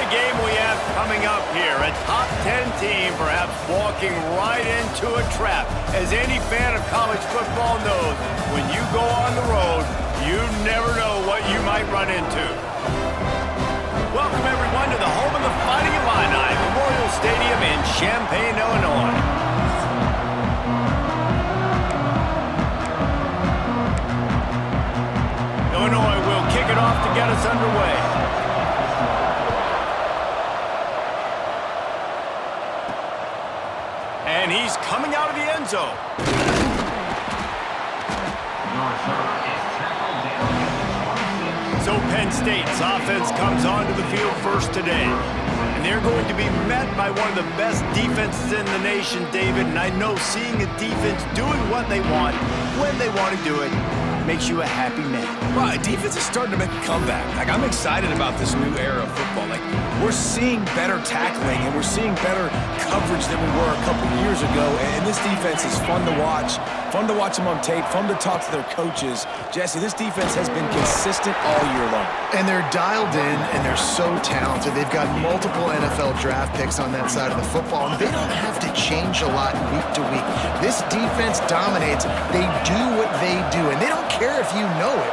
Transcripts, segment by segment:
the game we have coming up here. A top 10 team perhaps walking right into a trap. As any fan of college football knows, when you go on the road, you never know what you might run into. Welcome, everyone, to the home of the Fighting Illini, Memorial Stadium in Champaign, Illinois. Illinois will kick it off to get us underway. And he's coming out of the end zone. So Penn State's offense comes onto the field first today. And they're going to be met by one of the best defenses in the nation, David. And I know seeing a defense doing what they want, when they want to do it, makes you a happy man. Right, defense is starting to make a comeback. Like, I'm excited about this new era of football. Like, we're seeing better tackling and we're seeing better coverage than we were a couple years ago. And this defense is fun to watch them on tape, fun to talk to their coaches. Jesse, this defense has been consistent all year long. And they're dialed in and they're so talented. They've got multiple NFL draft picks on that side of the football, and they don't have to change a lot week to week. This defense dominates. They do what they do, and they don't care if you know it.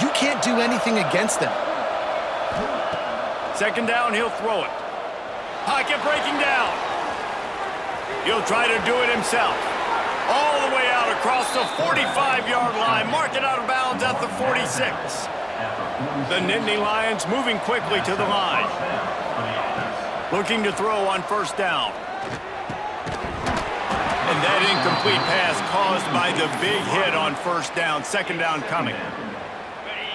You can't do anything against them. Second down, he'll throw it. Pocket breaking down. He'll try to do it himself. All the way out across the 45-yard line. Mark it out of bounds at the 46. The Nittany Lions moving quickly to the line. Looking to throw on first down. And that incomplete pass caused by the big hit on first down. Second down coming.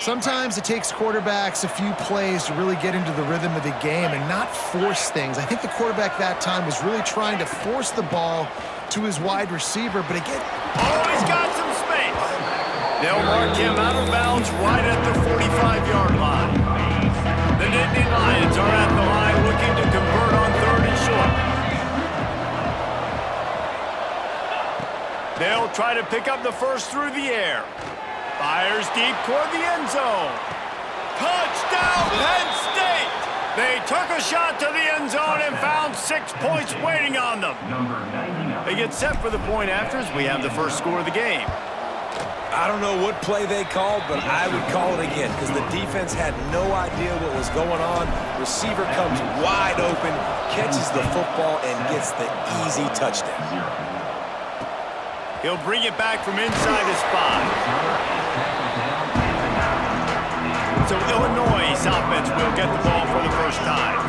Sometimes it takes quarterbacks a few plays to really get into the rhythm of the game and not force things. I think the quarterback that time was really trying to force the ball to his wide receiver, but again... Oh, he's got some space. They'll mark him out of bounds right at the 45-yard line. The Nittany Lions are at the line looking to convert on third and short. They'll try to pick up the first through the air. Fires deep toward the end zone. Touchdown, Penn State! They took a shot to the end zone and found 6 points waiting on them. They get set for the point afters. We have the first score of the game. I don't know what play they called, but I would call it again because the defense had no idea what was going on. Receiver comes wide open, catches the football, and gets the easy touchdown. He'll bring it back from inside his 5. So Illinois' offense will get the ball for the first time.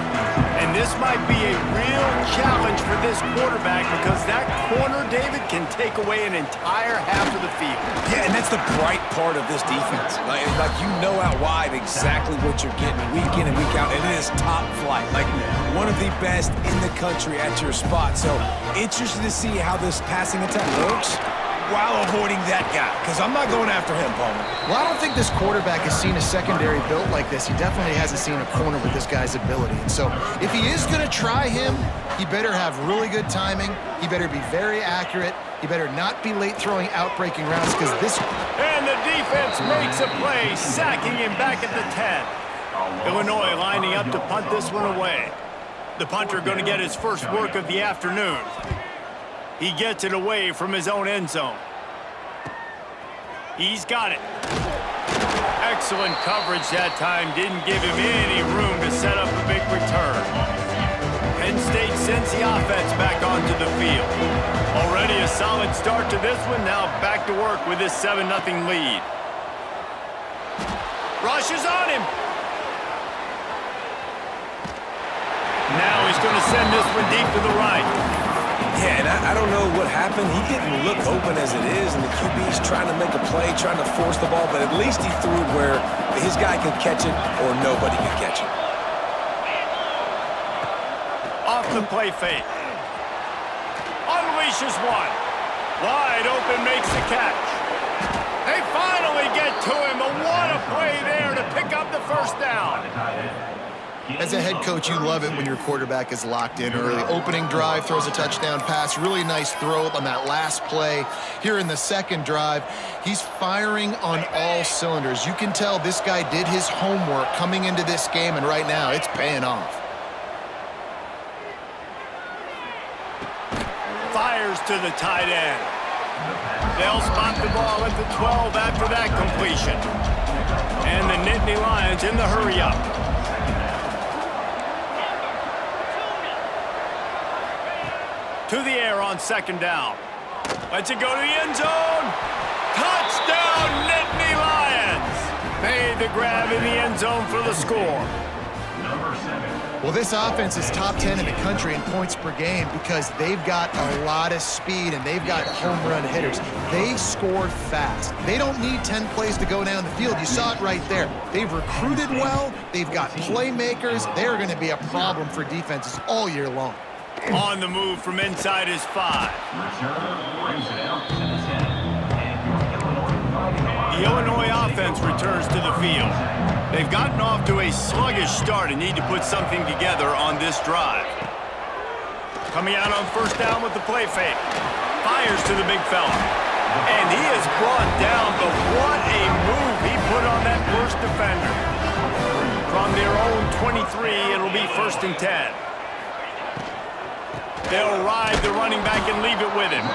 And this might be a real challenge for this quarterback because that corner, David, can take away an entire half of the field. Yeah, and that's the bright part of this defense. Like you know out wide exactly what you're getting week in and week out, and it is top flight. Like one of the best in the country at your spot. So interested to see how this passing attack works while avoiding that guy, because I'm not going after him, Palmer. Well, I don't think this quarterback has seen a secondary built like this. He definitely hasn't seen a corner with this guy's ability. And so if he is going to try him, he better have really good timing. He better be very accurate. He better not be late throwing out-breaking routes because this... And the defense makes a play, sacking him back at the 10. Illinois lining up to punt this one away. The punter going to get his first work of the afternoon. He gets it away from his own end zone. He's got it. Excellent coverage that time. Didn't give him any room to set up a big return. Penn State sends the offense back onto the field. Already a solid start to this one. Now back to work with this 7-0 lead. Rushes on him. Now he's going to send this one deep to the right. Yeah, and I don't know what happened. He didn't look open as it is, and the QB's trying to make a play, trying to force the ball, but at least he threw it where his guy could catch it or nobody could catch it. Off the play fake. Unleashes one. Wide open, makes the catch. They finally get to him, but what a play there to pick up the first down. As a head coach, you love it when your quarterback is locked in early. Opening drive, throws a touchdown pass. Really nice throw on that last play. Here in the second drive, he's firing on all cylinders. You can tell this guy did his homework coming into this game, and right now it's paying off. fires to the tight end. They'll spot the ball at the 12 after that completion. And the Nittany Lions in the hurry-up. To the air on second down. Lets it go to the end zone. Touchdown, Nittany Lions! Made the grab in the end zone for the score. Well, this offense is top 10 in the country in points per game because they've got a lot of speed and they've got home run hitters. They scored fast. They don't need 10 plays to go down the field. You saw it right there. They've recruited well. They've got playmakers. They're going to be a problem for defenses all year long. On the move from inside his 5. The Illinois offense returns to the field. They've gotten off to a sluggish start and need to put something together on this drive. Coming out on first down with the play fake. Fires to the big fella. And he is brought down, but what a move he put on that first defender. From their own 23, it'll be 1st and 10. They'll ride the running back and leave it with him.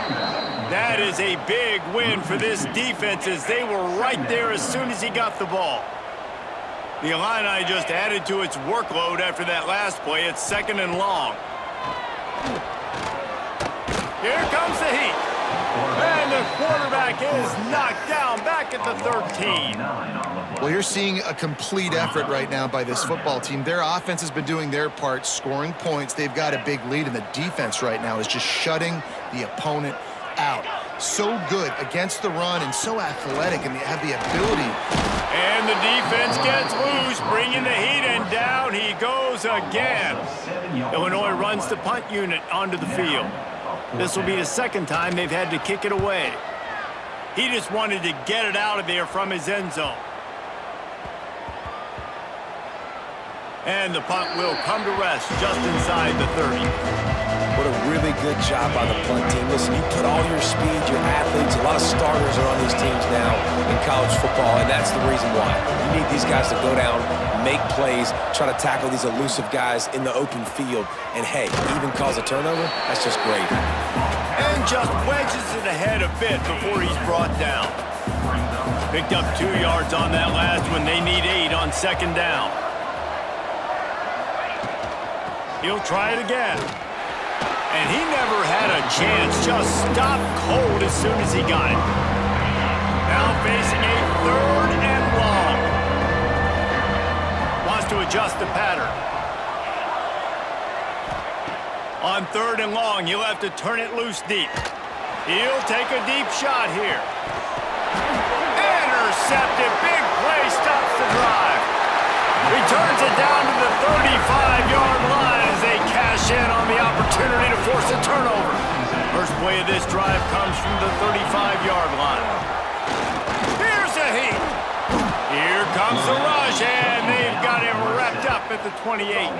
That is a big win for this defense as they were right there as soon as he got the ball. The Illini just added to its workload after that last play. It's 2nd and long. Here comes the heat. And the quarterback is knocked down back at the 13. Well, you're seeing a complete effort right now by this football team. Their offense has been doing their part, scoring points. They've got a big lead, and the defense right now is just shutting the opponent out. So good against the run and so athletic, and they have the ability. And the defense gets loose, bringing the heat, and down he goes again. Illinois runs the punt unit onto the field. This will be the 2nd time they've had to kick it away. He just wanted to get it out of there from his end zone. And the punt will come to rest just inside the 30. What a really good job by the punt team. Listen, you put all your speed, your athletes, a lot of starters are on these teams now in college football, and that's the reason why. You need these guys to go down, make plays, try to tackle these elusive guys in the open field, and hey, even cause a turnover, that's just great. And just wedges it ahead a bit before he's brought down. Picked up 2 yards on that last one. They need 8 on 2nd down. He'll try it again. And he never had a chance, just stopped cold as soon as he got it. Now facing a 3rd and long. Wants to adjust the pattern. On 3rd and long, he'll have to turn it loose deep. He'll take a deep shot here. Intercepted, big play, stops the drive. Returns it down to the 35-yard line as they cash in on the opportunity to force a turnover. First play of this drive comes from the 35-yard line. Here's the heat. Here comes the rush, and they've got him wrapped up at the 28.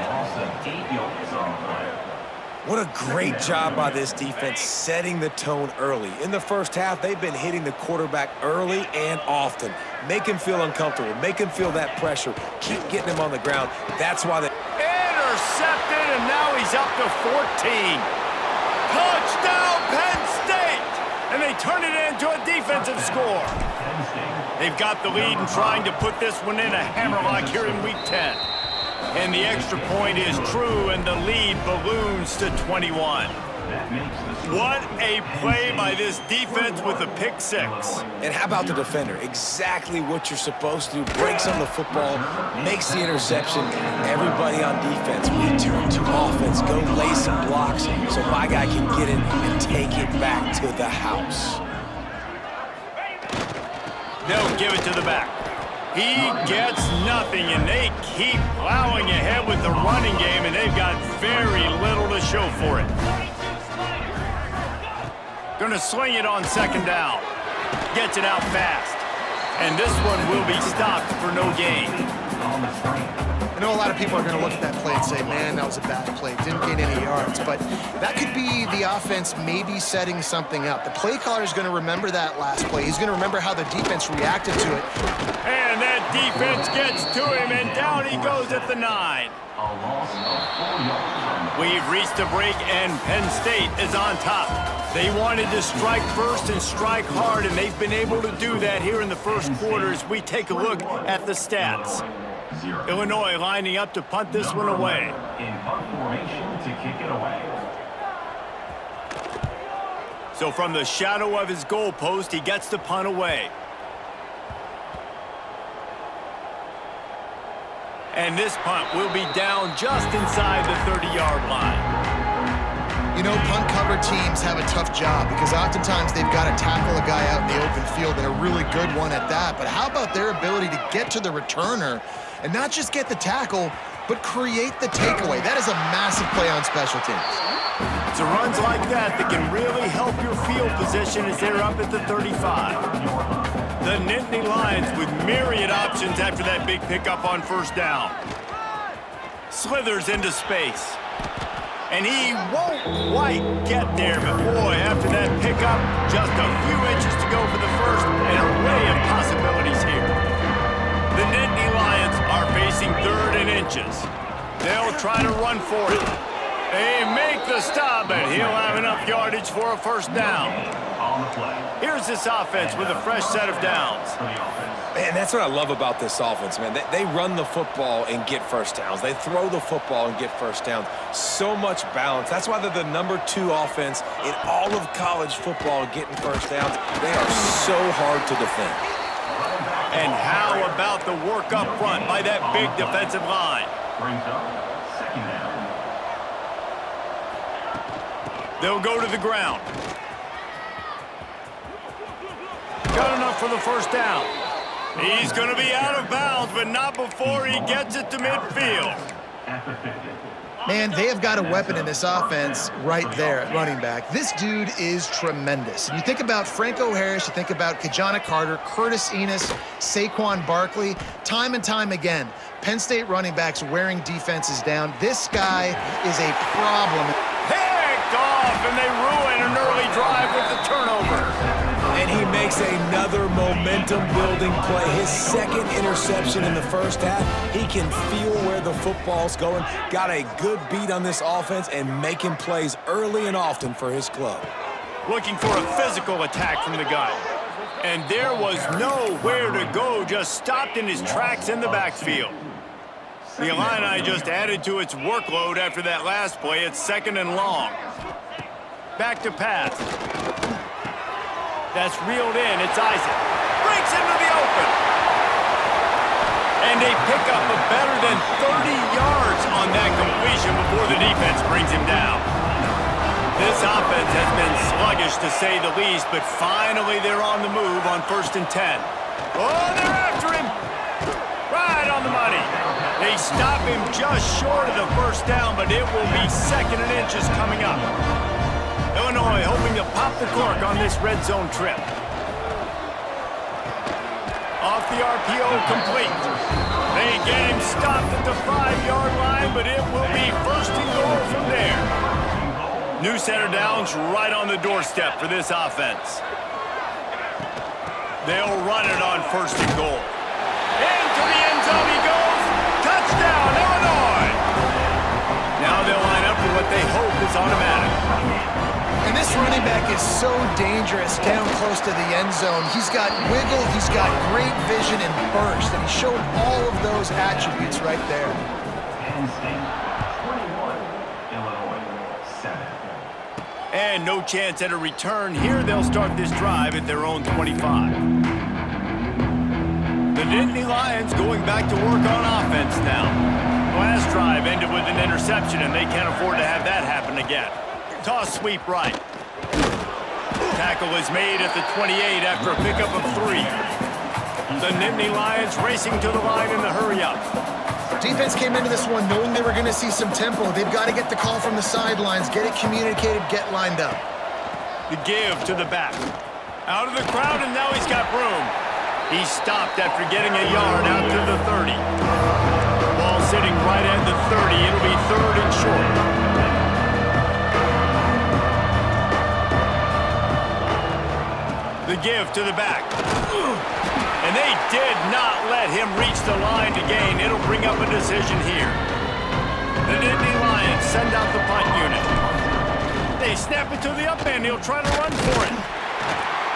What a great job by this defense setting the tone early. In the first half, they've been hitting the quarterback early and often. Make him feel uncomfortable. Make him feel that pressure. Keep getting him on the ground. That's why they... Intercepted, and now he's up to 14. Touchdown, Penn State! And they turn it into a defensive score. They've got the lead and trying to put this one in a hammerlock here in Week 10. And the extra point is true, and the lead balloons to 21. What a play by this defense with a pick 6. And how about the defender? Exactly what you're supposed to do. Breaks on the football, makes the interception. Everybody on defense, return to offense. Go lay some blocks so my guy can get it and take it back to the house. They'll give it to the back. He gets nothing, and they keep plowing ahead with the running game, and they've got very little to show for it. Gonna swing it on 2nd down. Gets it out fast. And this one will be stopped for no gain. I know a lot of people are going to look at that play and say, man, that was a bad play. Didn't gain any yards. But that could be the offense maybe setting something up. The play caller is going to remember that last play. He's going to remember how the defense reacted to it. And that defense gets to him, and down he goes at the 9. We've reached a break, and Penn State is on top. They wanted to strike first and strike hard, and they've been able to do that here in the first quarter as we take a look at the stats. Illinois lining up to punt this one away. In punt formation to kick it away. So from the shadow of his goal post, he gets the punt away. And this punt will be down just inside the 30-yard line. You know, punt cover teams have a tough job because oftentimes they've got to tackle a guy out in the open field, and a really good one at that. But how about their ability to get to the returner and not just get the tackle, but create the takeaway? That is a massive play on special teams. It's runs like that that can really help your field position as they're up at the 35. The Nittany Lions with myriad options after that big pickup on first down. Slithers into space. And he won't quite get there, but boy, after that pickup, just a few inches to go for the first, an array of possibilities here. The Nittany Lions are facing 3rd and inches. They'll try to run for it. They make the stop, and he'll have enough yardage for a first down. Here's this offense with a fresh set of downs. Man, that's what I love about this offense, man. They run the football and get first downs. They throw the football and get first downs. So much balance. That's why they're the #2 offense in all of college football getting first downs. They are so hard to defend. And how about the work up front by that big defensive line? They'll go to the ground. Got enough for the first down. He's going to be out of bounds, but not before he gets it to midfield. Man, they have got a weapon in this offense right there at running back. This dude is tremendous. And you think about Franco Harris, you think about Kajana Carter, Curtis Enos, Saquon Barkley, time and time again, Penn State running backs wearing defenses down. This guy is a problem. Picked off, and they ruin an early drive with the turnover. And he makes another momentum-building play. His second interception in the first half. He can feel where the football's going. Got a good beat on this offense and making plays early and often for his club. Looking for a physical attack from the guy. And there was nowhere to go, just stopped in his tracks in the backfield. The Illini just added to its workload after that last play. It's 2nd and long. Back to pass. That's reeled in. It's Isaac. Breaks into the open. And a pickup of better than 30 yards on that completion before the defense brings him down. This offense has been sluggish to say the least, but finally they're on the move on 1st and 10. Oh, they're after him. Right on the money. They stop him just short of the first down, but it will be 2nd and inches coming up. Illinois hoping to pop the cork on this red zone trip. Off the RPO, complete. They get him stopped at the 5-yard line, but it will be 1st and goal from there. New center downs right on the doorstep for this offense. They'll run it on 1st and goal. Into the end zone he goes. Touchdown, Illinois! Now they'll line up for what they hope is automatic. And this running back is so dangerous down close to the end zone. He's got wiggle, he's got great vision and burst, and he showed all of those attributes right there. Penn State 21, Illinois 7. And no chance at a return here. They'll start this drive at their own 25. The Nittany Lions going back to work on offense now. Last drive ended with an interception, and they can't afford to have that happen again. Toss sweep right. Tackle is made at the 28 after a pickup of 3. The Nittany Lions racing to the line in the hurry-up. Defense came into this one knowing they were going to see some tempo. They've got to get the call from the sidelines, get it communicated, get lined up. The give to the back. Out of the crowd, and now he's got room. He stopped after getting a yard out to the 30. Ball sitting right at the 30. It'll be 3rd and short. The give to the back. And they did not let him reach the line to gain. It'll bring up a decision here. The Nittany Lions send out the punt unit. They snap it to the up end. He'll try to run for it.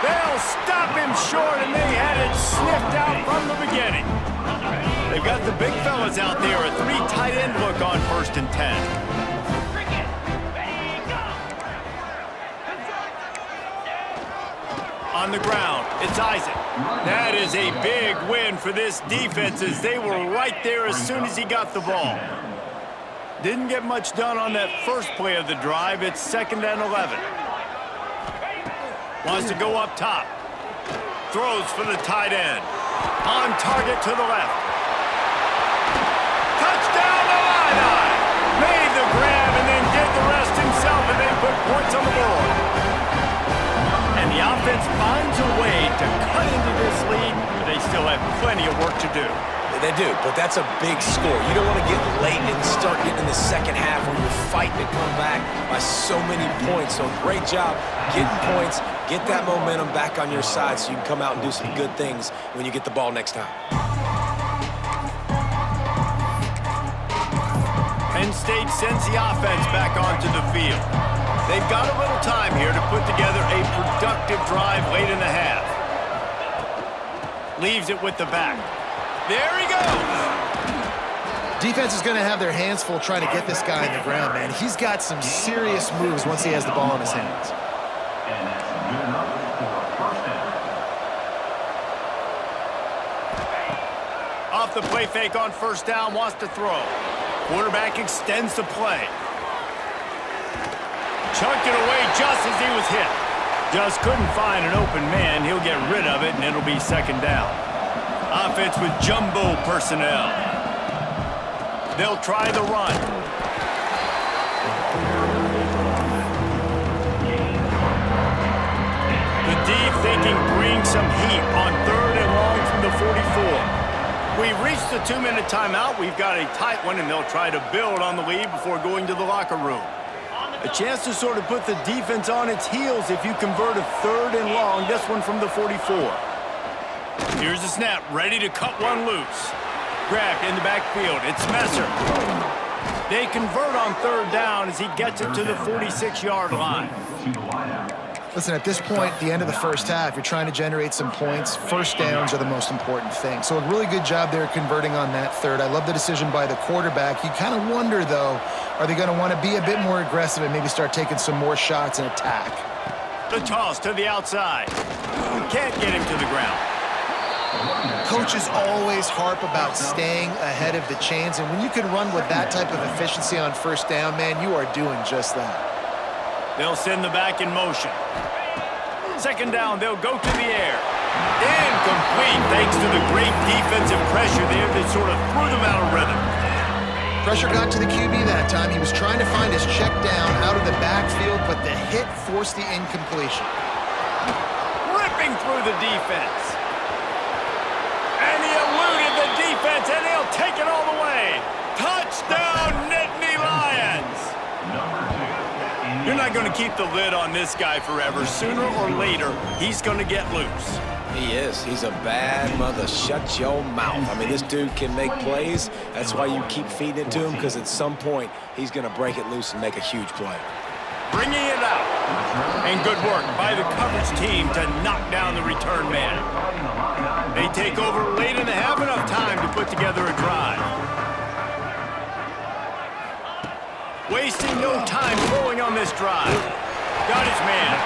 They'll stop him short, and they had it sniffed out from the beginning. They've got the big fellas out there. A 3 tight end look on 1st and 10. On the ground, it's Isaac. That is a big win for this defense as they were right there as soon as he got the ball. Didn't get much done on that first play of the drive. It's 2nd and 11. Wants to go up top. Throws for the tight end. On target to the left. Touchdown to Illini! Made the grab and then did the rest himself, and they put points on the board. And the offense finds a way to cut into this lead, but they still have plenty of work to do. They do, but that's a big score. You don't want to get late and start getting in the second half where you're fighting to come back by so many points. So great job getting points, get that momentum back on your side so you can come out and do some good things when you get the ball next time. Penn State sends the offense back onto the field. They've got a little time here to put together a productive drive late in the half. Leaves it with the back. There he goes. Defense is going to have their hands full trying to get this guy on the ground, man. He's got some serious moves once he has the ball in his hands. And that's good enough for 1st down. Off the play fake on 1st down, wants to throw. Quarterback extends the play. Chucked it away just as he was hit. Just couldn't find an open man. He'll get rid of it, and it'll be 2nd down. Offense with jumbo personnel. They'll try the run. The D thinking bring some heat on 3rd and long from the 44. We've reached the 2-minute timeout. We've got a tight one, and they'll try to build on the lead before going to the locker room. A chance to sort of put the defense on its heels if you convert a 3rd and long, this one from the 44. Here's the snap, ready to cut one loose. Grabbed in the backfield, it's Messer. They convert on 3rd down as he gets it to the 46-yard line. Listen, at this point, the end of the first half, you're trying to generate some points. 1st downs are the most important thing. So a really good job there converting on that 3rd. I love the decision by the quarterback. You kind of wonder, though, are they going to want to be a bit more aggressive and maybe start taking some more shots and attack? The toss to the outside. Can't get him to the ground. Coaches always harp about staying ahead of the chains, and when you can run with that type of efficiency on 1st down, man, you are doing just that. They'll send the back in motion. 2nd down, they'll go to the air. Incomplete thanks to the great defensive pressure there that sort of threw them out of rhythm. Pressure got to the QB that time. He was trying to find his check down out of the backfield, but the hit forced the incompletion. Ripping through the defense. And he eluded the defense, and he'll take it all the way. Touchdown, Nittany Lions! You're not going to keep the lid on this guy forever. Sooner or later, he's going to get loose. He is. He's a bad mother. Shut your mouth. I mean, this dude can make plays. That's why you keep feeding it to him, because at some point, he's going to break it loose and make a huge play. Bringing it out. And good work by the coverage team to knock down the return man. They take over late in the half, enough time to put together a drive. Wasting no time throwing on this drive. Got his man.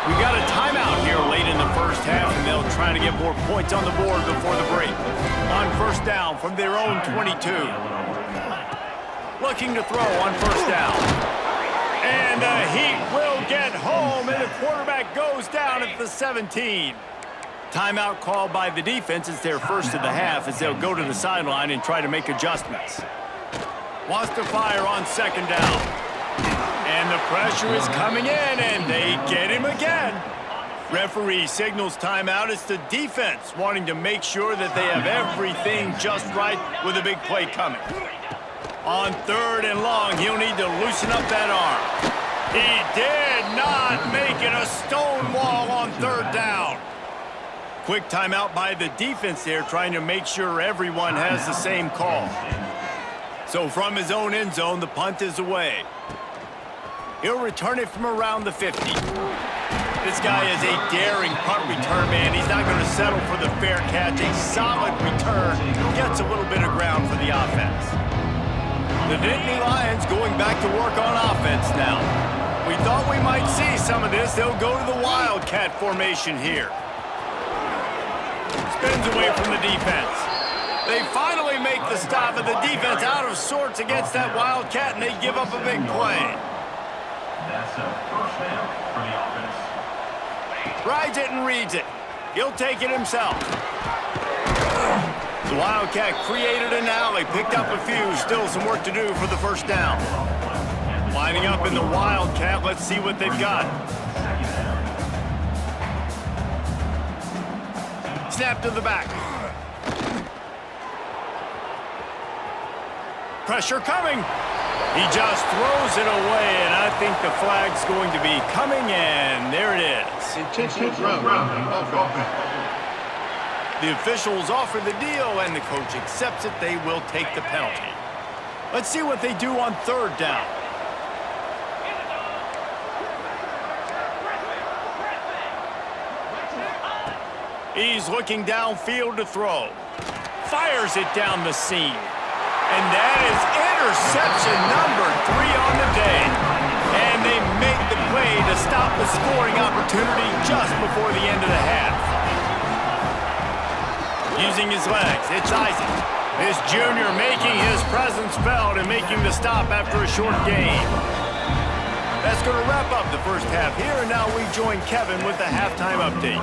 We got a timeout here late in the first half, and they'll try to get more points on the board before the break. On 1st down from their own 22. Looking to throw on 1st down. And the Heat will get home, and the quarterback goes down at the 17. Timeout called by the defense. It's their first of the half as they'll go to the sideline and try to make adjustments. Wants to fire on 2nd down. And the pressure is coming in, and they get him again. Referee signals timeout. It's the defense wanting to make sure that they have everything just right with a big play coming. On 3rd and long, he'll need to loosen up that arm. He did not make it a stone wall on 3rd down. Quick timeout by the defense there, trying to make sure everyone has the same call. So from his own end zone, the punt is away. He'll return it from around the 50. This guy is a daring punt return man. He's not going to settle for the fair catch. A solid return gets a little bit of ground for the offense. The Nittany Lions going back to work on offense now. We thought we might see some of this. They'll go to the Wildcat formation here. Spins away from the defense. They finally make the stop, but the defense out of sorts against that Wildcat, and they give up a big play. That's a first down for the offense. Rides it and reads it. He'll take it himself. The Wildcat created an alley, picked up a few, still some work to do for the first down. Lining up in the Wildcat, let's see what they've got. Snap to the back. Pressure coming. He just throws it away, and I think the flag's going to be coming, and there it is. Intentional grounding of offense. The officials offer the deal, and the coach accepts it. They will take the penalty. Let's see what they do on third down. He's looking downfield to throw. Fires it down the seam. And that is interception number 3 on the day. And they make the play to stop the scoring opportunity just before the end of the half. Using his legs, it's Isaac. This junior making his presence felt and making the stop after a short gain. That's going to wrap up the first half here, and now we join Kevin with the halftime update.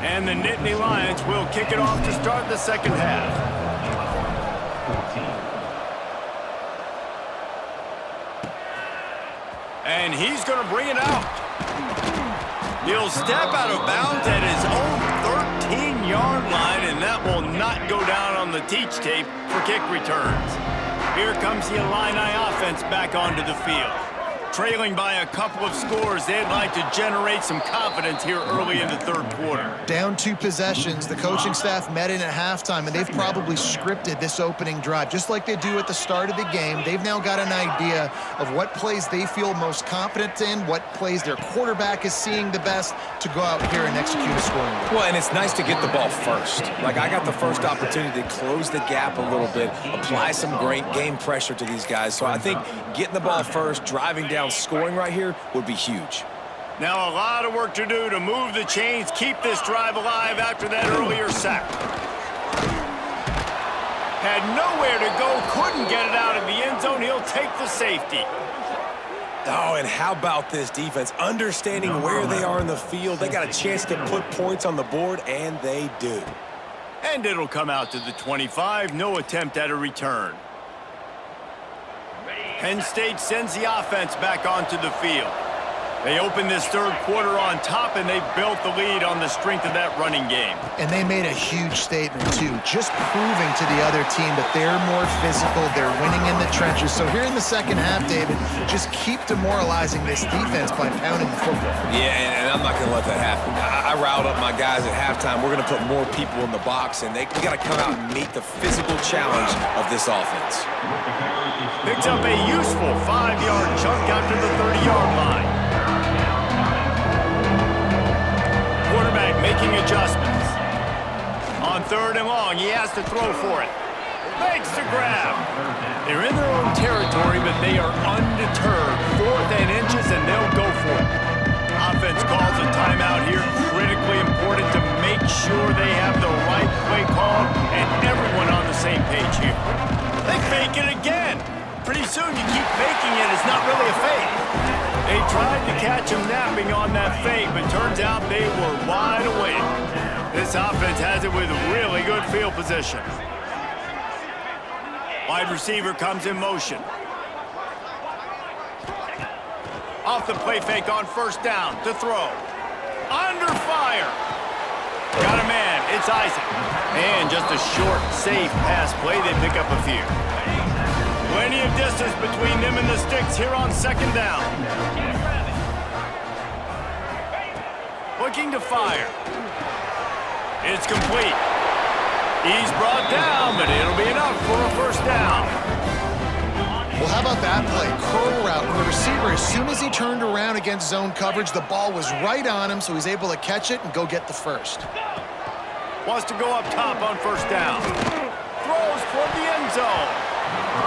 And the Nittany Lions will kick it off to start the second half. And he's going to bring it out. He'll step out of bounds at his own 13-yard line, and that will not go down on the teach tape for kick returns. Here comes the Illini offense back onto the field. Trailing by a couple of scores, they'd like to generate some confidence here early in the third quarter. Down 2 possessions, the coaching staff met in at halftime, and they've probably scripted this opening drive. Just like they do at the start of the game, they've now got an idea of what plays they feel most confident in, what plays their quarterback is seeing the best to go out here and execute a scoring drive. Well, and it's nice to get the ball first. Like, I got the first opportunity to close the gap a little bit, apply some great game pressure to these guys. So I think getting the ball first, driving down, scoring right here would be huge. Now a lot of work to do to move the chains, keep this drive alive after that earlier sack. Had nowhere to go, couldn't get it out of the end zone. He'll take the safety. Oh, and how about this defense? Understanding where they are in the field. They got a chance to put points on the board, and they do. And it'll come out to the 25. No attempt at a return. Penn State sends the offense back onto the field. They open this third quarter on top, and they built the lead on the strength of that running game. And they made a huge statement, too, just proving to the other team that they're more physical, they're winning in the trenches. So here in the second half, David, just keep demoralizing this defense by pounding the football. Yeah, and I'm not going to let that happen. I riled up my guys at halftime. We're going to put more people in the box, and we got to come out and meet the physical challenge of this offense. Picks up a useful 5-yard chunk after the 30-yard line. Quarterback making adjustments. On third and long, he has to throw for it. Makes the grab. They're in their own territory, but they are undeterred. 4th and inches, and they'll go for it. Offense calls a timeout here. Critically important to make sure they have the right play call and everyone on the same page here. They fake it again. Pretty soon you keep faking it. It's not really a fake. They tried to catch him napping on that fake, but turns out they were wide awake. This offense has it with really good field position. Wide receiver comes in motion. Off the play fake on first down to throw. Under fire. Got a man. It's Isaac. And just a short, safe pass play. They pick up a few. Plenty of distance between them and the sticks here on second down. Looking to fire. It's complete. He's brought down, but it'll be enough for a first down. Well, How about that play? Curl route from the receiver. As soon as he turned around against zone coverage, the ball was right on him, so he's able to catch it and go get the first. Wants to go up top on first down. Throws toward the end zone.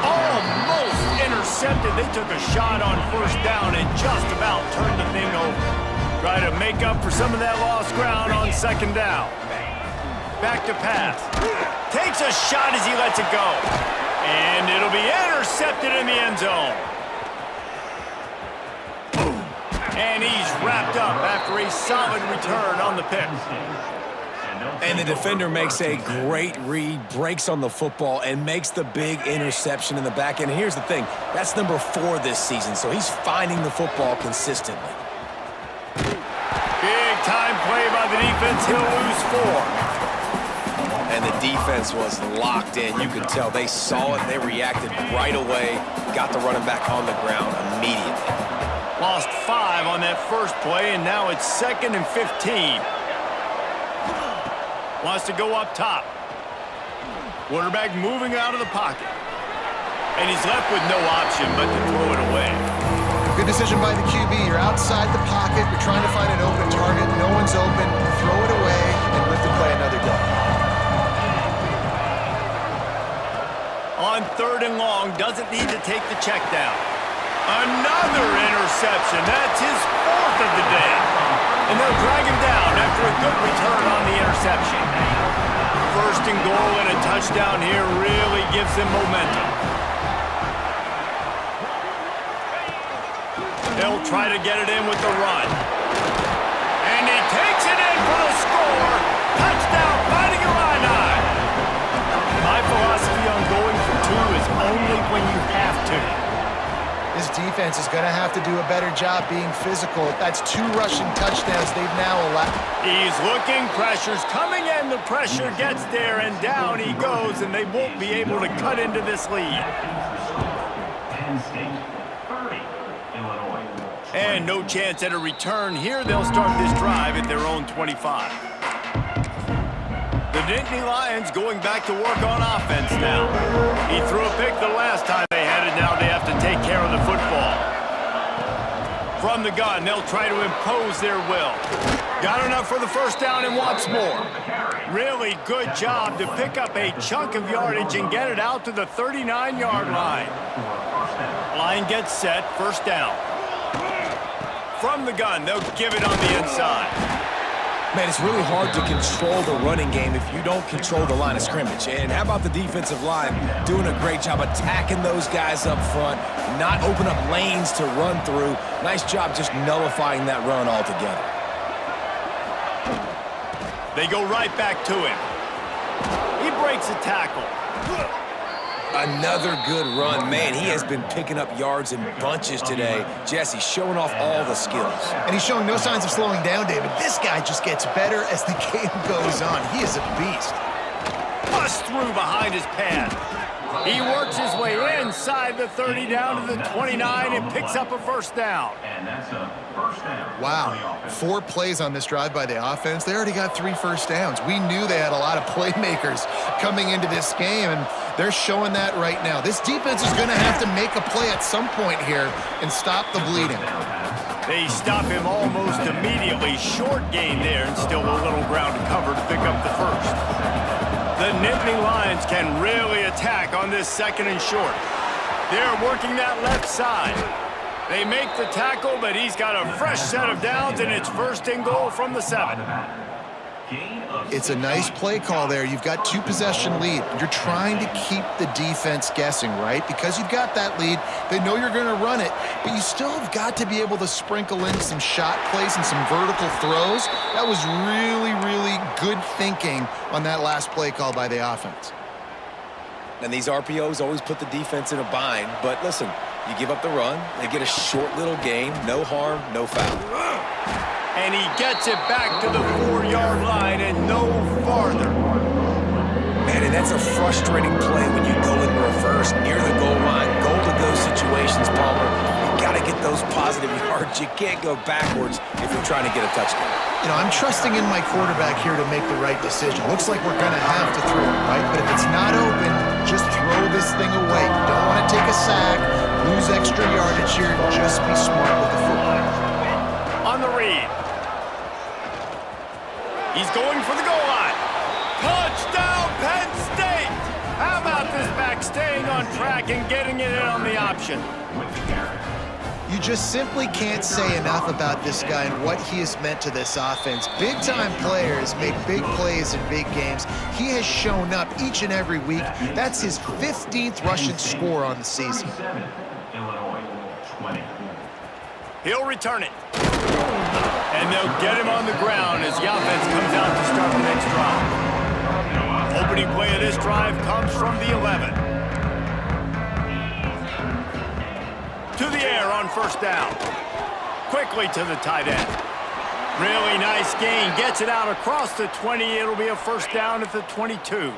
Almost intercepted. They took a shot on first down and just about turned the thing over. Try to make up for some of that lost ground on second down. Back to pass. Takes a shot as he lets it go. And it'll be intercepted in the end zone. And he's wrapped up after a solid return on the pick. And the defender makes a great read, breaks on the football, and makes the big interception in the back end. And here's the thing, that's number 4 this season, so he's finding the football consistently. Big time play by the defense. He'll lose 4. And the defense was locked in. You could tell they saw it, they reacted right away, got the running back on the ground immediately. Lost 5 on that first play, and now it's 2nd and 15. Wants to go up top. Quarterback moving out of the pocket. And he's left with no option but to throw it away. Good decision by the QB. You're outside the pocket. You're trying to find an open target. No one's open. Throw it away and live to play another down. On 3rd and long, doesn't need to take the check down. Another interception. That's his 4th of the day. And they'll drag him down after a good return on the interception. 1st and goal and a touchdown here really gives them momentum. They'll try to get it in with the run. And he takes it in for the score. Touchdown, Fighting Illini. My philosophy on going for 2 is only when you have to. This defense is going to have to do a better job being physical. That's 2 rushing touchdowns they've now allowed. He's looking, pressure's coming in, the pressure gets there, and down he goes, and they won't be able to cut into this lead. Penn State, 30, Illinois. And no chance at a return here. They'll start this drive at their own 25. The Nittany Lions going back to work on offense now. He threw a pick the last time they had it. Now they have to take care of the football. From the gun, they'll try to impose their will. Got enough for the first down and wants more. Really good job to pick up a chunk of yardage and get it out to the 39-yard line. Line gets set, first down. From the gun, they'll give it on the inside. Man, it's really hard to control the running game if you don't control the line of scrimmage. And how about the defensive line doing a great job attacking those guys up front, not open up lanes to run through. Nice job just nullifying that run altogether. They go right back to him. He breaks a tackle. Another good run. Man, he has been picking up yards in bunches today. Jesse showing off all the skills. And he's showing no signs of slowing down, David. This guy just gets better as the game goes on. He is a beast. Bust through behind his pad. He works his way inside the 30 down to the 29 and picks up a first down. And that's a first down. Wow, 4 plays on this drive by the offense. They already got 3 first downs. We knew they had a lot of playmakers coming into this game, and they're showing that right now. This defense is going to have to make a play at some point here and stop the bleeding. They stop him almost immediately. Short gain there and still a little ground to cover to pick up the first. The Nittany Lions can really attack on this 2nd and short. They're working that left side. They make the tackle, but he's got a fresh set of downs, and it's 1st and goal from the 7. It's a nice play call there. You've got 2-possession lead. You're trying to keep the defense guessing, right? Because you've got that lead, they know you're going to run it, but you still have got to be able to sprinkle in some shot plays and some vertical throws. That was really, really good thinking on that last play call by the offense. And these RPOs always put the defense in a bind, but listen, you give up the run, they get a short little gain, no harm, no foul. And he gets it back to the 4-yard line and no farther. Man, and that's a frustrating play when you go in reverse near the goal line. Goal-to-go situations, Palmer. You got to get those positive yards. You can't go backwards if you're trying to get a touchdown. You know, I'm trusting in my quarterback here to make the right decision. Looks like we're going to have to throw it, right? But if it's not open, just throw this thing away. You don't want to take a sack, going for the goal line. Touchdown, Penn State! How about this back staying on track and getting it in on the option? You just simply can't say enough about this guy and what he has meant to this offense. Big-time players make big plays in big games. He has shown up each and every week. That's his 15th rushing score on the season. Illinois 20. He'll return it. And they'll get him on the ground as the offense comes out to start the next drive. Opening play of this drive comes from the 11. To the air on first down. Quickly to the tight end. Really nice gain. Gets it out across the 20. It'll be a first down at the 22.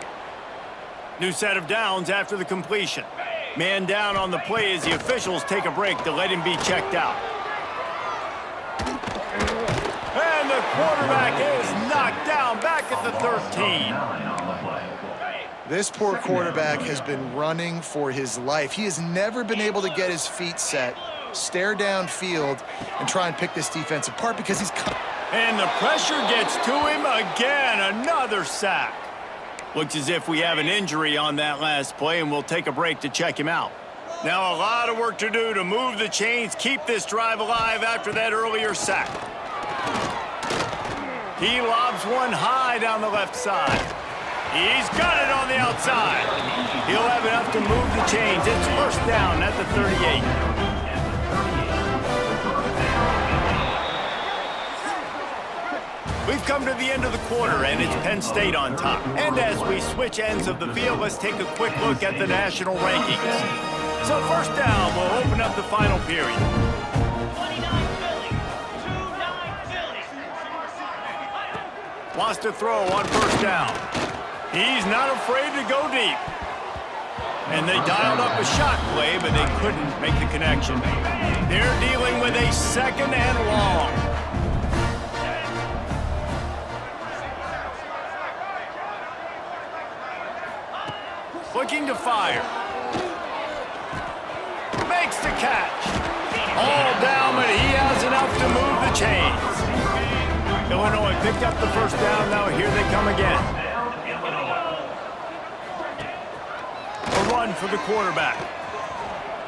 New set of downs after the completion. Man down on the play as the officials take a break to let him be checked out. And the quarterback is knocked down back at the 13. This poor quarterback has been running for his life. He has never been able to get his feet set, stare downfield, and try and pick this defense apart because he's... And the pressure gets to him again. Another sack. Looks as if we have an injury on that last play, and we'll take a break to check him out. Now a lot of work to do to move the chains, keep this drive alive after that earlier sack. He lobs one high down the left side. He's got it on the outside. He'll have enough to move the chains. It's first down at the 38. We've come to the end of the quarter, and it's Penn State on top. And as we switch ends of the field, let's take a quick look at the national rankings. So first down, we'll open up the final period. Wants to throw on first down. He's not afraid to go deep. And they dialed up a shot play, but they couldn't make the connection. They're dealing with a second and long. Looking to fire. Makes the catch. All down, but he has enough to move the chains. Illinois picked up the first down. Now here they come again. A run for the quarterback.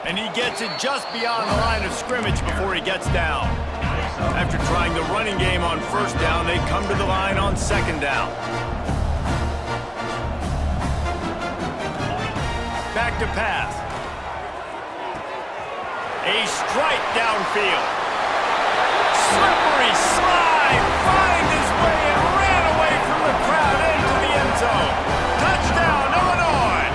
And he gets it just beyond the line of scrimmage before he gets down. After trying the running game on first down, they come to the line on second down. Back to pass. A strike downfield. Slippery slide. Find his way and ran away from the crowd into the end zone. Touchdown, Illinois.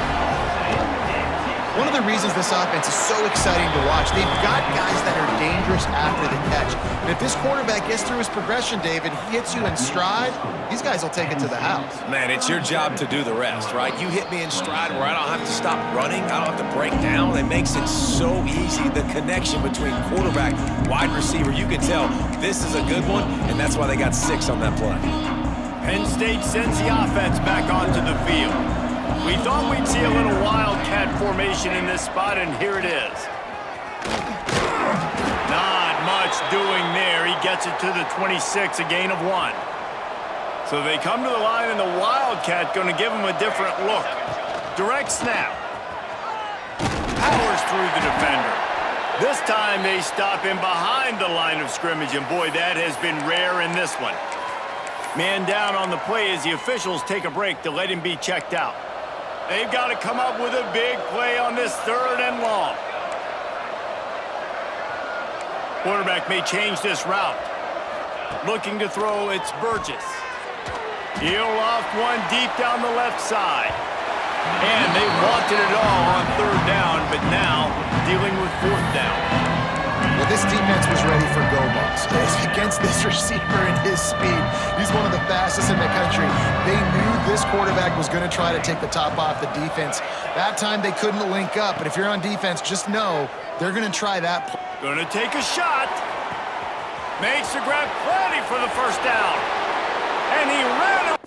One of the reasons this offense is so exciting to watch, they've got guys that are dangerous after the catch. And if this quarterback gets through his progression, David, he hits you in stride, these guys will take it to the house. Man, it's your job to do the rest, right? You hit me in stride where I don't have to stop running. I don't have to break down. It makes it so easy. The connection between quarterback, wide receiver, you can tell this is a good one, and that's why they got 6 on that play. Penn State sends the offense back onto the field. We thought we'd see a little wildcat formation in this spot, and here it is. Not much doing there. He gets it to the 26, a gain of 1. So they come to the line, and the wildcat going to give him a different look. Direct snap. Powers through the defender. This time they stop him behind the line of scrimmage, and boy, that has been rare in this one. Man down on the play as the officials take a break to let him be checked out. They've got to come up with a big play on this third and long. Quarterback may change this route. Looking to throw, it's Burgess. He'll loft one deep down the left side. And they wanted it all on third down, but now dealing with fourth down. Well, this defense was ready for go balls. Against this receiver and his speed, he's one of the fastest in the country. They knew this quarterback was going to try to take the top off the defense. That time they couldn't link up, but if you're on defense, just know they're going to try that. Going to take a shot. Makes the grab, plenty for the first down. And he ran it.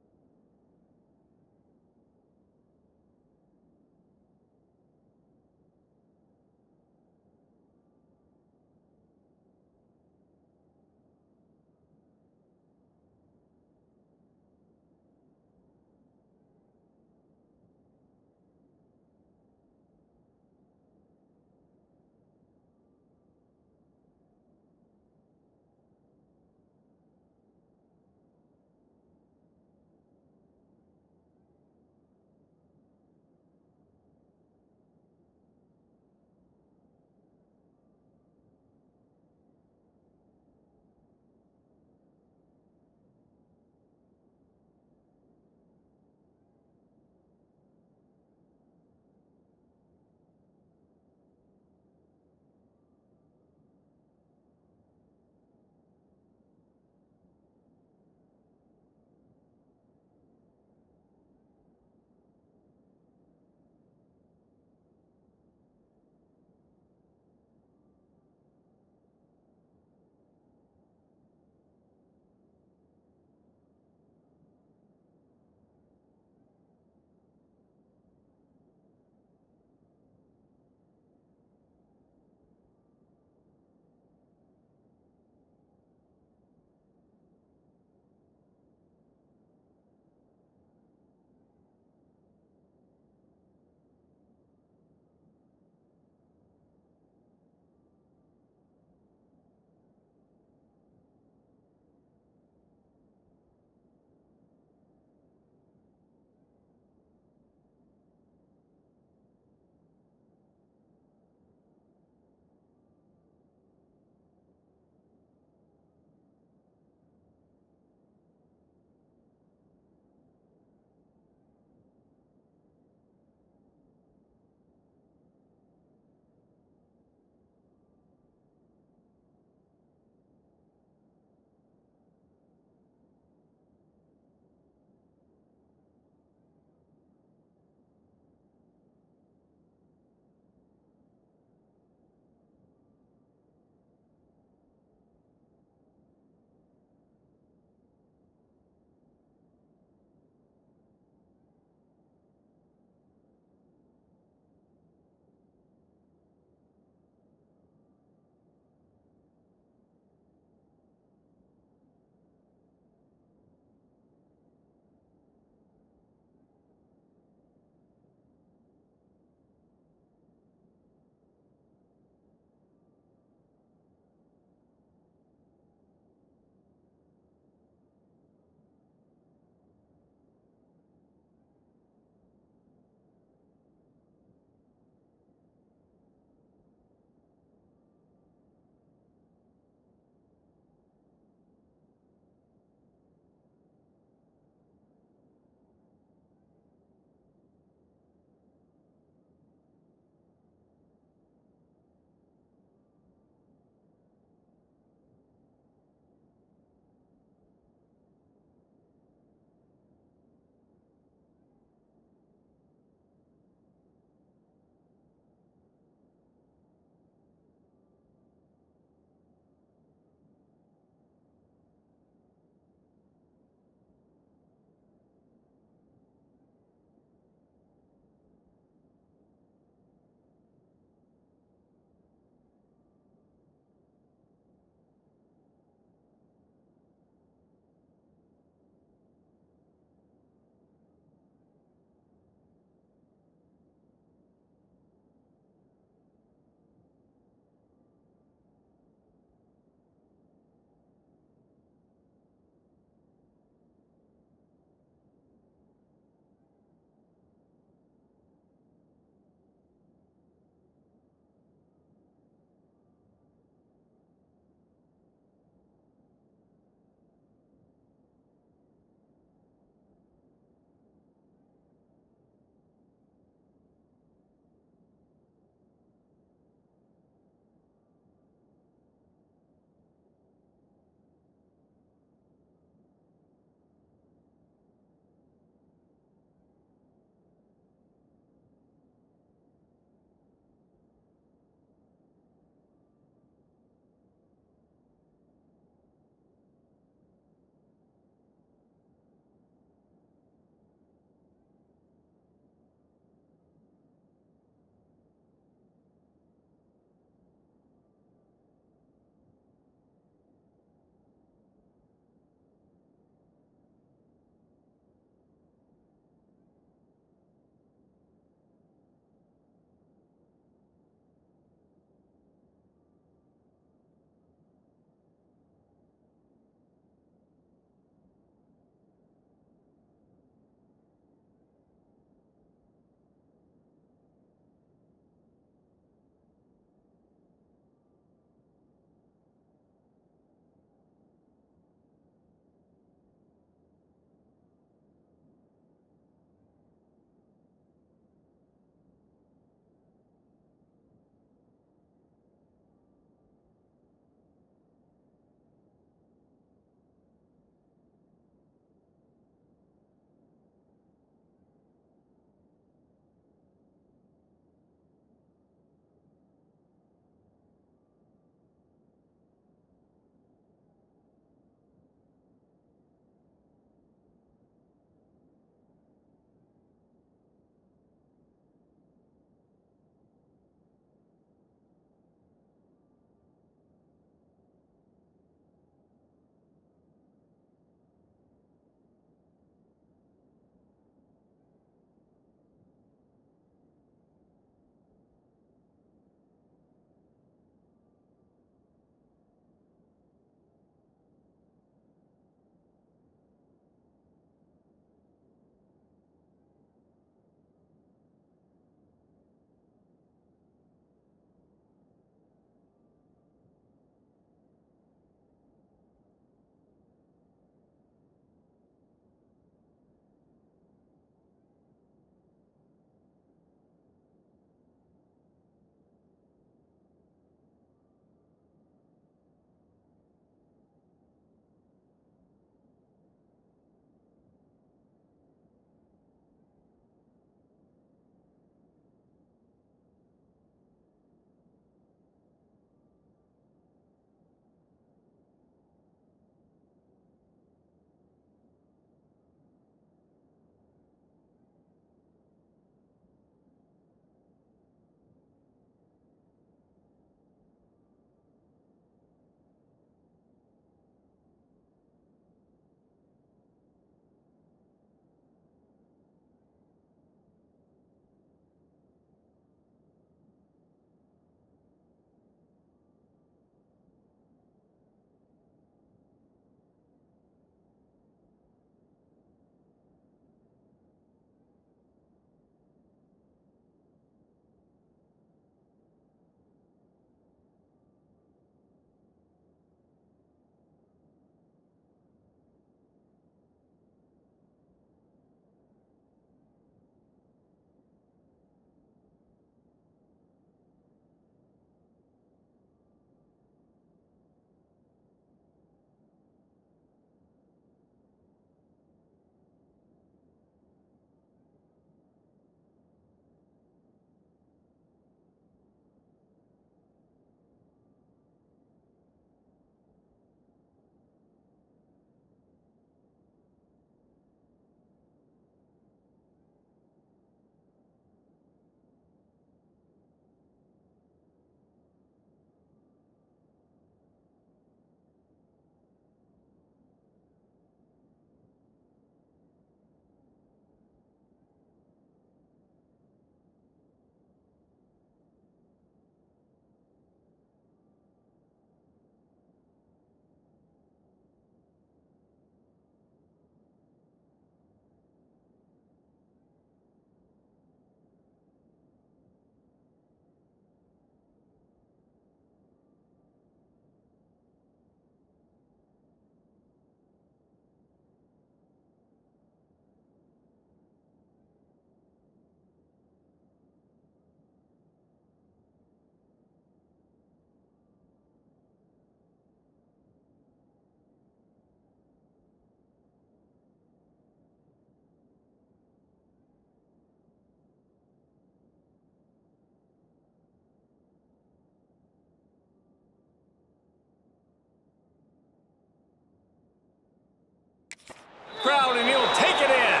crowd, and he'll take it in.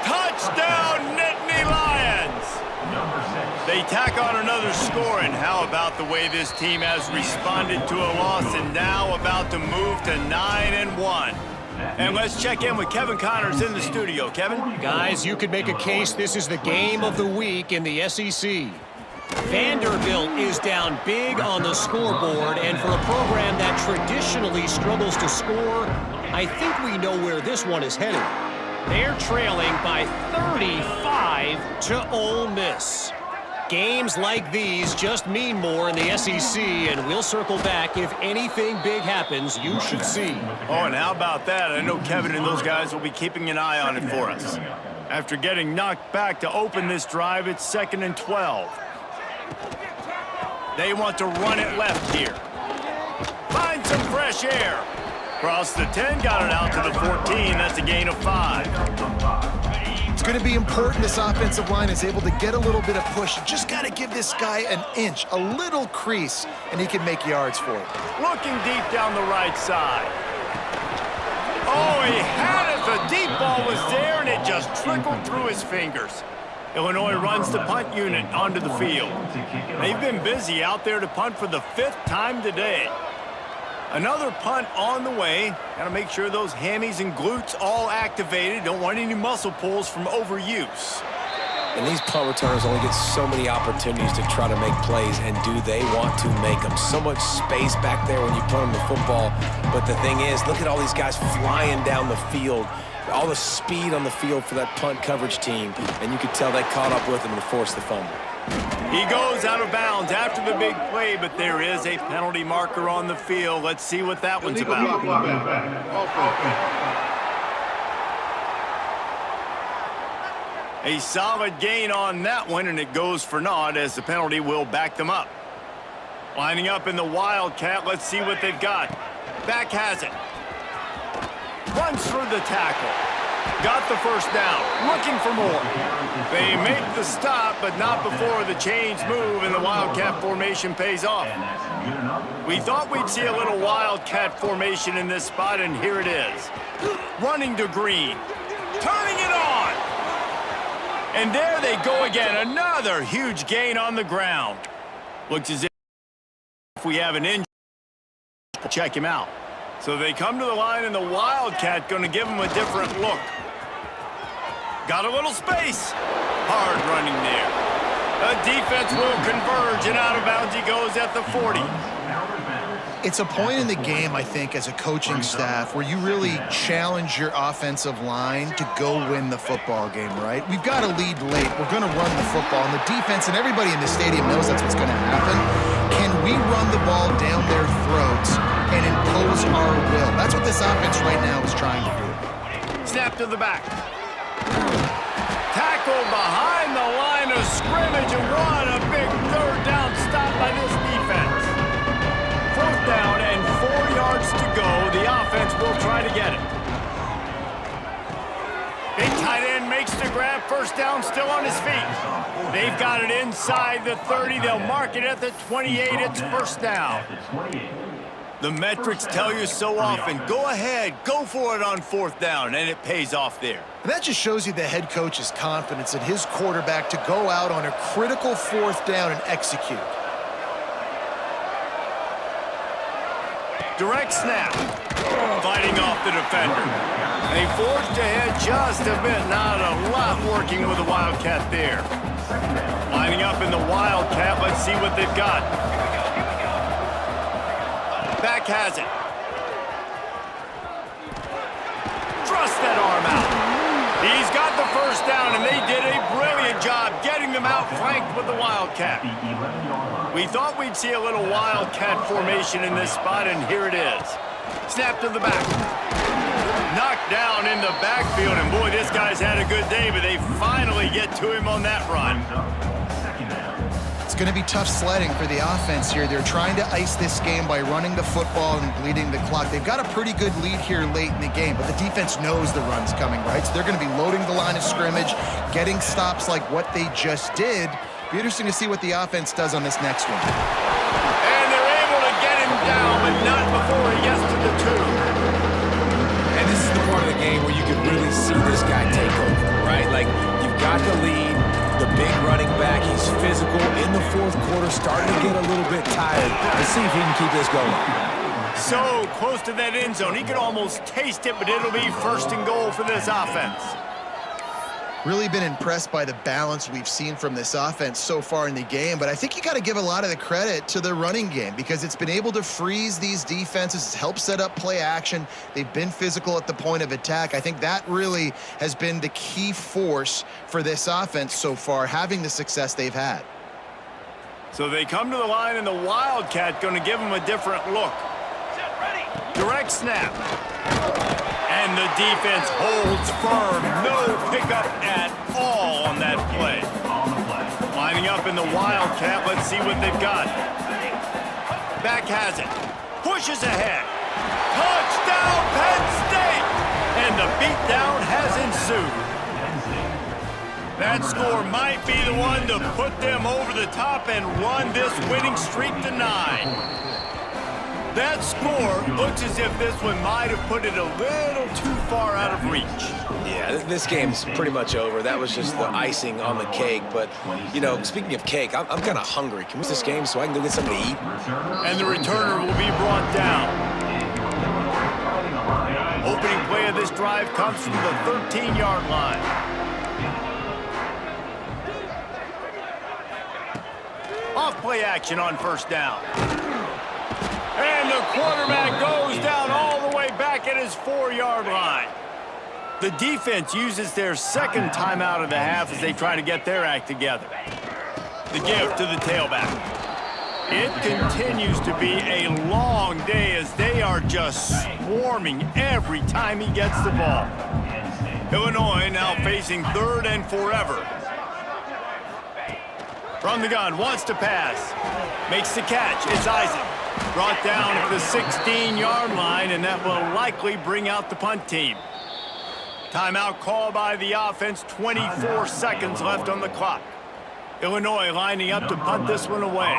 Touchdown, Nittany Lions! They tack on another score, and how about the way this team has responded to a loss and now about to move to 9-1. And let's check in with Kevin Connors in the studio. Kevin? Guys, you could make a case this is the game of the week in the SEC. Vanderbilt is down big on the scoreboard, and for a program that traditionally struggles to score, I think we know where this one is headed. They're trailing by 35 to Ole Miss. Games like these just mean more in the SEC, and we'll circle back if anything big happens you should see. Oh, and how about that? I know Kevin and those guys will be keeping an eye on it for us. After getting knocked back to open this drive, it's 2nd and 12. They want to run it left here. Find some fresh air. Cross the 10, got it out to the 14. That's a gain of 5. It's going to be important this offensive line is able to get a little bit of push. You just got to give this guy an inch, a little crease, and he can make yards for it. Looking deep down the right side. Oh, he had it. The deep ball was there, and it just trickled through his fingers. Illinois runs the punt unit onto the field. They've been busy out there to punt for the 5th time today. Another punt on the way. Got to make sure those hammies and glutes all activated. Don't want any muscle pulls from overuse. And these punt returners only get so many opportunities to try to make plays, and do they want to make them? So much space back there when you put them the football. But the thing is, look at all these guys flying down the field. All the speed on the field for that punt coverage team. And you could tell they caught up with him and forced the fumble. He goes out of bounds after the big play, but there is a penalty marker on the field. Let's see what that one's about. A solid gain on that one, and it goes for naught as the penalty will back them up. Lining up in the Wildcat, let's see what they've got. Back has it. Runs through the tackle. Got the first down. Looking for more. They make the stop, but not before the chains move and the Wildcat formation pays off. We thought we'd see a little Wildcat formation in this spot, and here it is. Running to Green. Turning it on. And there they go again. Another huge gain on the ground. Looks as if we have an injury. Check him out. So they come to the line, and the Wildcat going to give him a different look. Got a little space. Hard running there. The defense will converge, and out of bounds he goes at the 40. It's a point in the game, I think, as a coaching staff where you really challenge your offensive line to go win the football game, right? We've got to lead late. We're going to run the football, and the defense and everybody in the stadium knows that's what's going to happen. Can we run the ball down their throats and impose our will? That's what this offense right now is trying to do. Snap to the back. Tackled behind the line of scrimmage, and what a big 3rd down stop by this defense. 4th down and 4 yards to go. The offense will try to get it. Big tight end makes the grab. 1st down, still on his feet. They've got it inside the 30. They'll mark it at the 28. It's 1st down. The metrics tell you so often, go ahead, go for it on 4th down, and it pays off there. And that just shows you the head coach's confidence in his quarterback to go out on a critical 4th down and execute. Direct snap. Fighting off the defender. They forged ahead just a bit. Not a lot working with the Wildcat there. Lining up in the Wildcat. Let's see what they've got. Back has it. Thrust that arm out. He's got the 1st down, and they did a brilliant job getting them out flanked with the Wildcat. We thought we'd see a little Wildcat formation in this spot, and here it is. Snap to the back. Knocked down in the backfield, and boy, this guy's had a good day, but they finally get to him on that run. It's going to be tough sledding for the offense here. They're trying to ice this game by running the football and bleeding the clock. They've got a pretty good lead here late in the game, but the defense knows the run's coming, right? So they're going to be loading the line of scrimmage, getting stops like what they just did. Be interesting to see what the offense does on this next one. And they're able to get him down, but not before he gets to the 2. And this is the part of the game where you can guy take over, right? Like, you've got the lead, the big running back. He's physical in the fourth quarter, starting to get a little bit tired. Let's see if he can keep this going. So close to that end zone. He could almost taste it, but it'll be first and goal for this offense. Really been impressed by the balance we've seen from this offense so far in the game, but I think you got to give a lot of the credit to the running game because it's been able to freeze these defenses, help set up play action. They've been physical at the point of attack. I think that really has been the key force for this offense so far, having the success they've had. So they come to the line, and the Wildcat going to give them a different look. Direct snap. And the defense holds firm. No pickup at all on that play. Lining up in the Wildcat. Let's see what they've got. Back has it. Pushes ahead. Touchdown, Penn State! And the beatdown has ensued. That score might be the one to put them over the top and run this winning streak to 9. That score looks as if this one might have put it a little too far out of reach. Yeah, this game's pretty much over. That was just the icing on the cake. But, you know, speaking of cake, I'm kind of hungry. Can we win this game so I can go get something to eat? And the returner will be brought down. Opening play of this drive comes from the 13-yard line. Off play action on first down. And the quarterback goes down all the way back at his 4-yard line. The defense uses their second timeout of the half as they try to get their act together. The give to the tailback. It continues to be a long day as they are just swarming every time he gets the ball. Illinois now facing 3rd and forever. From the gun, wants to pass. Makes the catch. It's Isaac. Brought down at the 16-yard line, and that will likely bring out the punt team. Timeout call by the offense, 24 seconds left on the clock. Illinois lining up to punt this one away.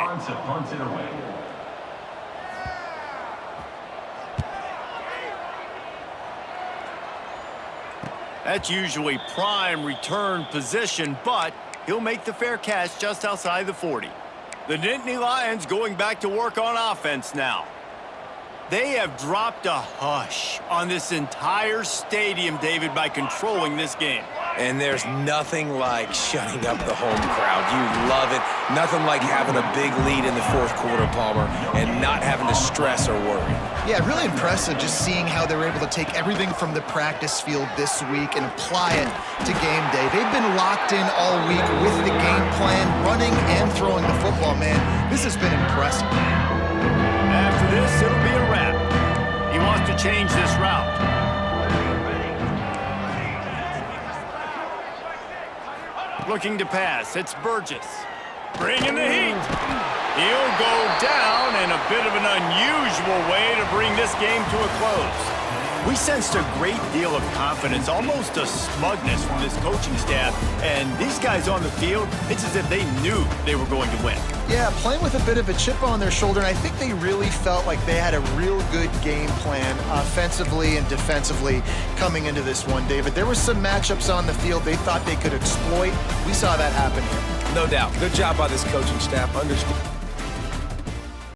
That's usually prime return position, but he'll make the fair catch just outside the 40. The Nittany Lions going back to work on offense now. They have dropped a hush on this entire stadium, David, by controlling this game. And there's nothing like shutting up the home crowd. You love it. Nothing like having a big lead in the fourth quarter, Palmer, and not having to stress or worry. Yeah, really impressive just seeing how they were able to take everything from the practice field this week and apply it to game day. They've been locked in all week with the game plan, running and throwing the football, man. This has been impressive. After this, it'll be a wrap. He wants to change this route. Looking to pass, it's Burgess. Bringing the heat. He'll go down in a bit of an unusual way to bring this game to a close. We sensed a great deal of confidence, almost a smugness from this coaching staff. And these guys on the field, it's as if they knew they were going to win. Yeah, playing with a bit of a chip on their shoulder, and I think they really felt like they had a real good game plan offensively and defensively coming into this one, David. There were some matchups on the field they thought they could exploit. We saw that happen here. No doubt. Good job by this coaching staff. Understood.